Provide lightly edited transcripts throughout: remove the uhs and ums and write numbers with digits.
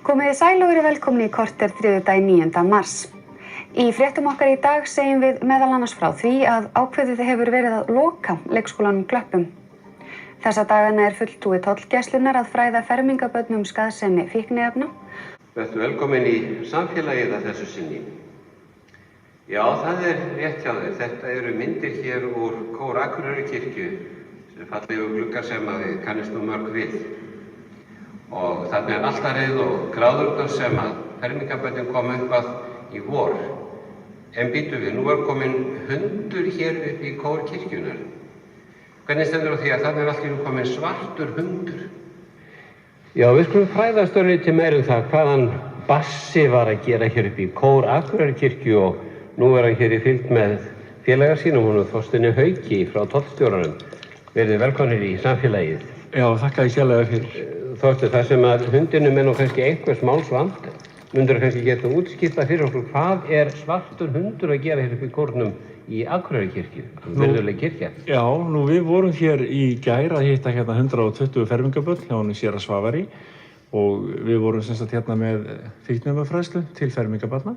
Komið þið sæl og verið velkomin í korter þriðjudaginn 9. mars. Í fréttum okkar í dag segjum við meðal annars frá því að ákveðið hefur verið að loka leikskólanum Klöppum. Þessa dagana fulltrúi tollgæslunnar að fræða fermingabörnum skaðsemi fíkniefna. Vertu velkomin í samfélagið að þessu sinni. Já, það rétt hjá þér. Þetta eru myndir hér úr kór Akureyrarkirkju, sem fallegu gluggar sem að við kannist nú mörg við. Og þarna altarið og gráðurnar sem að fermingabörnin kom upp að í vor. En býtum við, nú komin hundur hér upp í kór kirkjunar. Hvernig stendur á því að þarna allt í nú komin svartur hundur? Já, við skulum fræðast örlítið meira það hvaðan Bassi var að gera hér upp í kór Akureyrarkirkju og nú hann hér í fylgd með félagar sínum, honum Þorsteini Hauki frá tollstjóranum. Verið velkomnir í samfélagið. Já, þakka ég kærlega fyrir. Þorsteinn, það sem að hundinum nú kannski einhvers máls vant, mundur kannski geta útskýrt fyrir okkur hvað svartur hundur að gera hér upp í kórnum í Akureyrarkirkju, virðuleg kirkja? Já, við vorum hér í gær að hitta 120 fermingabörn hjá honum séra Svavari og við vorum hérna með fíkniefnafræðslu til fermingabarna.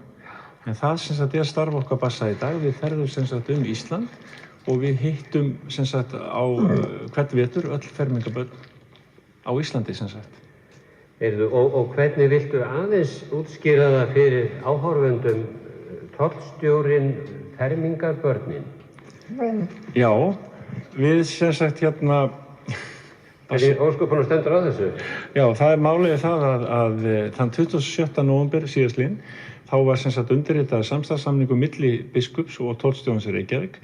En það starf okkar Bassa í dag. Við ferðum Ísland og við hittum á hvern vetur öll fermingabörn á Íslandi Og hvernig viltu aðeins útskýra það fyrir áhorfendum tollstjórinn fermingarbörnin? Já, við hérna... Hvernig ósköpunum stendur á þessu? Já, það málið það að þann 27. nóvember síðastliðinn þá var undirritaður samstarfssamningur milli biskups og tollstjórans í Reykjavík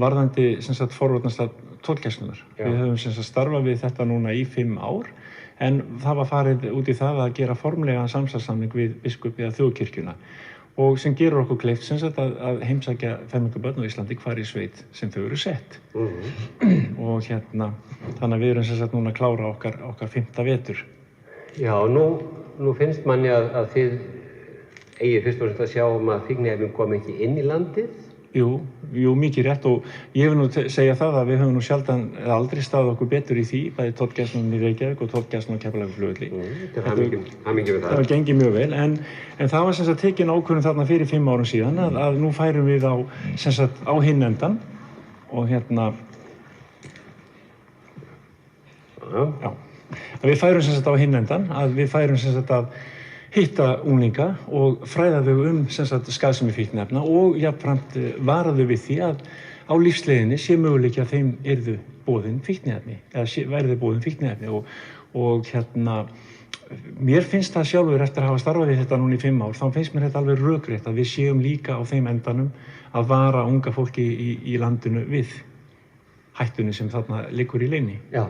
varðandi forvarnastarf tollgæslunnar. Við höfum starfað við þetta núna í 5 ár en það var farið út í það að gera formlegan samstarfssamning við biskup eða þjóðkirkjuna og sem gerur okkur kleift að heimsækja fermingabörn á Íslandi hvar í sveit sem þau eru sett. Og þannig að við erum núna að klára okkar 5. vetur. Já, nú finnst manni að þið eigið fyrst og fremst að sjá að fíkniefnin kom ekki inn í landið? Jú, mikið rétt og ég vil nú segja það að við höfum nú sjaldan eða aldrei staðið okkur betur í því, bæði tollgæslunum í Reykjavík og tollgæslunum á Keflavíkurflugvelli. Hamingju við það. Það var gengið mjög vel, en það var tekin ákvörðun þarna fyrir 5 árum síðan að nú færum við á hinn endan og við færum á hinn endan, að við færum að hitta unglinga og fræða þau skaðsemi fíkniefna og jafnframt vara þau við því að á lífsleiðinni sé möguleiki að þeim yrðu boðin fíkniefni eða verði boðin fíkniefni og mér finnst það sjálfur eftir að hafa starfað við þetta núna í 5 ár, þá finnst mér þetta alveg rökrétt að við séum líka á þeim endanum að vara unga fólki í landinu við hættunni sem þarna liggur í leyni. Já.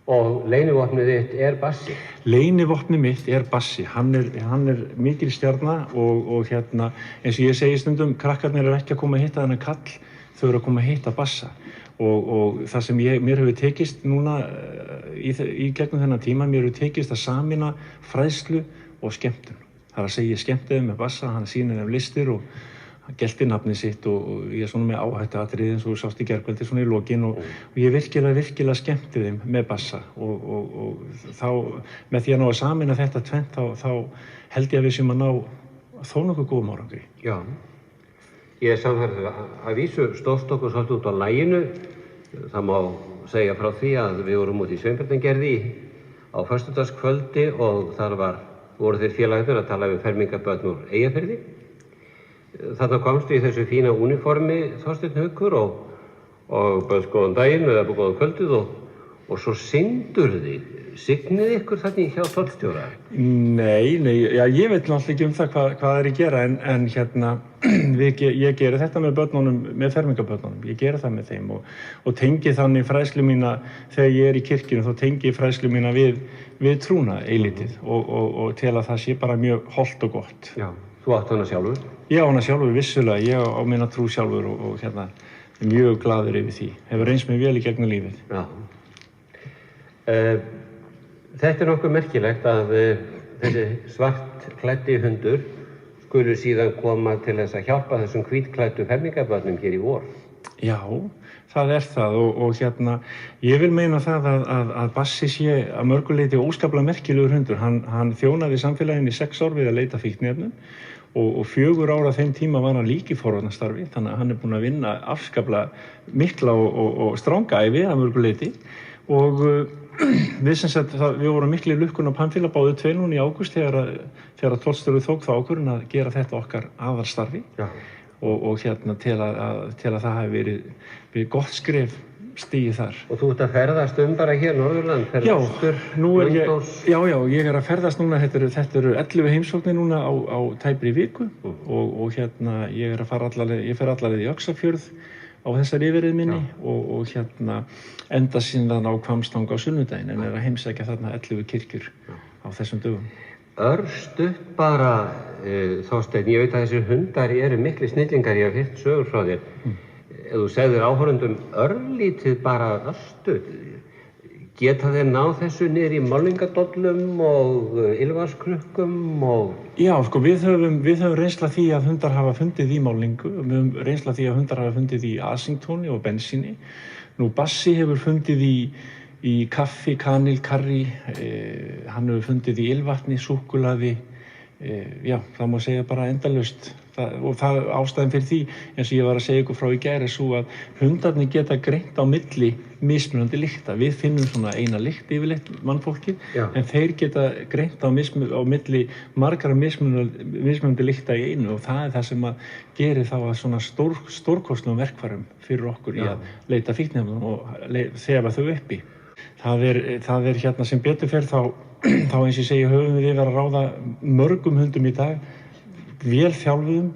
Og leynivopnið þitt Bassi? Leynivopnið mitt Bassi. Hann er mikil stjarna og eins og ég segi stundum, krakkarnir ekki að koma að hitta þennan kall, þau eru að koma að hitta Bassa. Og það sem mér hefur tekist núna í gegnum þennan tíma, mér hefur tekist að samina fræðslu og skemmtun. Það er að segja ég skemmtiði með Bassa, hann sýnir þeim listir og hann gelti nafnið sitt og ég er með áhættuatriði eins og þú sást í gærkvöldi í lokin og ég virkilega skemmti þeim með Bassa og þá með því að ná að samina þetta tvennt þá held ég að við séum að ná þó nokkuð góðum árangri. Já, ég er samfærður að vísu stóðst okkur svolítið út á laginu. Það má segja frá því að við vorum út í Sveinbjarnargerði á föstudagskvöldi og þar voru þeir félagarnir að tala við fermingabörn úr Eyjafirði. Þarna komstu í þessu fína uniformi Þorsteinn Haukur og bauðst góðan daginn eða góðan kvöldið og svo syndur þig. Signið ykkur þarna hjá tollstjóra? Nei, já, ég veit náttúrulega ekki það hvað er að gera en ég geri þetta með börnunum, með fermingabörnunum. Ég geri það með þeim og tengi þannig fræðslu mína þegar ég í kirkjunum, þá tengi ég fræðslu mína við trúna eilítið og tel að það sé bara mjög hollt og gott. Já. Þú átt hana sjálfur? Ég á hana sjálfur, vissulega. Ég á mína trú sjálfur og er mjög glaður yfir því. Hefur reynst mér vel í gegnum lífið. Já. Þetta nokkuð merkilegt að þessi svartklæddi hundur skulu síðan koma til þess að hjálpa þessum hvítklæddu fermingabörnum hér í vor. Já, það það og ég vil meina það að Bassi sé að mörgu leyti óskaplega merkilegur hundur. Hann þjónaði samfélaginu í 6 ár við að leita fíkniefnum og 4 ár af þeim tíma var hann líka í forvarnastarfi, þannig að hann búinn að vinna afskaplega mikla og stranga ævi að mörgu leyti og við vorum miklu lukkun á Pamfíla báðu 2 núna í ágúst þegar tollstjórinn tók þá ákvörðun að gera þetta okkar aðalstarfi. Já. Og til að það hafi verið gott skref stigið þar. Og þú ert að ferðast bara hér Norðurland? Já, ég að ferðast núna, þetta eru 11 heimsóknir núna á tæpri viku og ég fer alla leið í Öxarfjörð á þessari yfirreið minni og enda síðan á Hvammstanga á sunnudaginn en að heimsækja þarna 11 kirkjur á þessum dögum. Örstutt bara, Þorsteinn, ég veit að þessir hundar eru miklu snillingar, ég hef heyrt sögur frá þér. Ef þú segðir áhorfendum örlítið bara örstutt, geta þeir náð þessu niður í málningadollum og ylvarskrukkum og... Já, sko, við höfum reynsla því að hundar hafa fundið í málningu, við höfum reynsla því að hundar hafa fundið í asingtóni og bensíni. Nú, Bassi hefur fundið í kaffi, kanil, karrí, hann hefur fundið í ylvatni, súkkulaði, já, það má segja bara endalaust. Og það ástæðan fyrir því, eins og ég var að segja ykkur frá í gær, svo að hundarnir geta greint á milli mismunandi lykta. Við finnum svona eina lykt yfirleitt mannfólkið, en þeir geta greint á milli margra mismunandi lykta í einu og það það sem að gerir þá að svona stórkostlegum verkfærum fyrir okkur í að leita fíkniefnum og þefa þau uppi. Það sem betur fer þá eins og ég segi höfum við yfir að ráða mörgum hundum í dag, vel þjálfuðum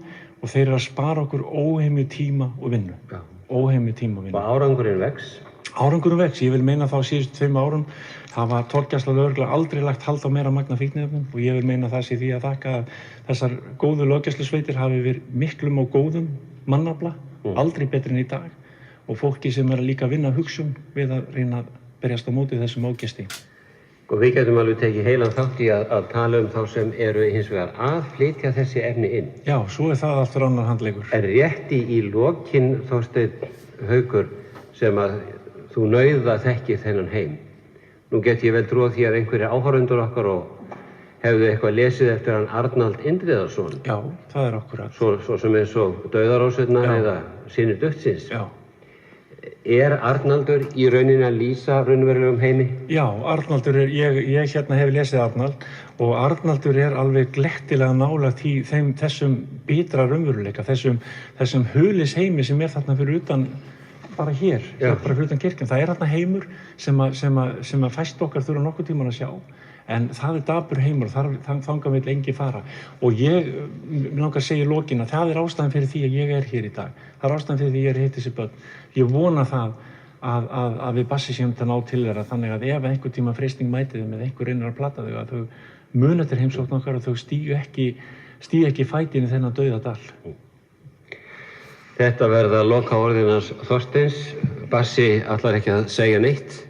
og þeir að spara okkur óheimju tíma og vinnu. Já. Óheimju tíma og vinnu. Og árangurinn vex? Árangurinn vex. Ég vil meina þá síðustu 2 árum hafa tollgæsla lögregla aldrei lagt hald á meira magn af fíkniefnum og ég vil meina það sé því að þakka að þessar góðu löggæslusveitir hafi verið miklum og góðum mannafla, aldrei betri en í dag og fólki sem líka að vinna hugsun við að reyna að berjast á móti þessum ágesti. Og við getum alveg tekið heilan þátt í að tala þá sem eru hins vegar að flytja þessi efni inn. Já, svo það aftur annar handleikur. En rétt í lokin, Þorsteinn Haukur, sem að þú nauða þekki þennan heim. Nú get ég vel trúið því að einhverjir áhorfendur okkar og hefðu eitthvað lesið eftir hann Arnald Indriðarsson. Já, það akkúrat. Svo sem eins og Dauðarósirnar eða Synir Duttsins. Já. Arnaldur í rauninni að lýsa raunverulegum heimi? Já, Arnaldur ég hef lesið Arnald og Arnaldur alveg glettilega nálægt í þessum bitra raunveruleika, þessum hulisheimi sem þarna fyrir utan, bara hér, bara fyrir utan kirkjan. Það þarna heimur sem að fæst okkar þurfa nokkuð tíman að sjá. En það dapur heimur og þangað vill engi fara. Og ég langar að segja í lokin að það ástæðan fyrir því að ég hér í dag. Það ástæðan fyrir því að ég hitt þessi börn. Ég vona það að við Bassi séum til að ná til þeirra þannig að ef einhver tíma freisting mæti þeim eða einhver reynir að plata þau að þau muni eftir heimsókn okkar og þau stígi ekki fætin í þennan dauða dal. Þetta verða lokaorðin hans Þorsteins. Bassi ætlar ekki að segja neitt.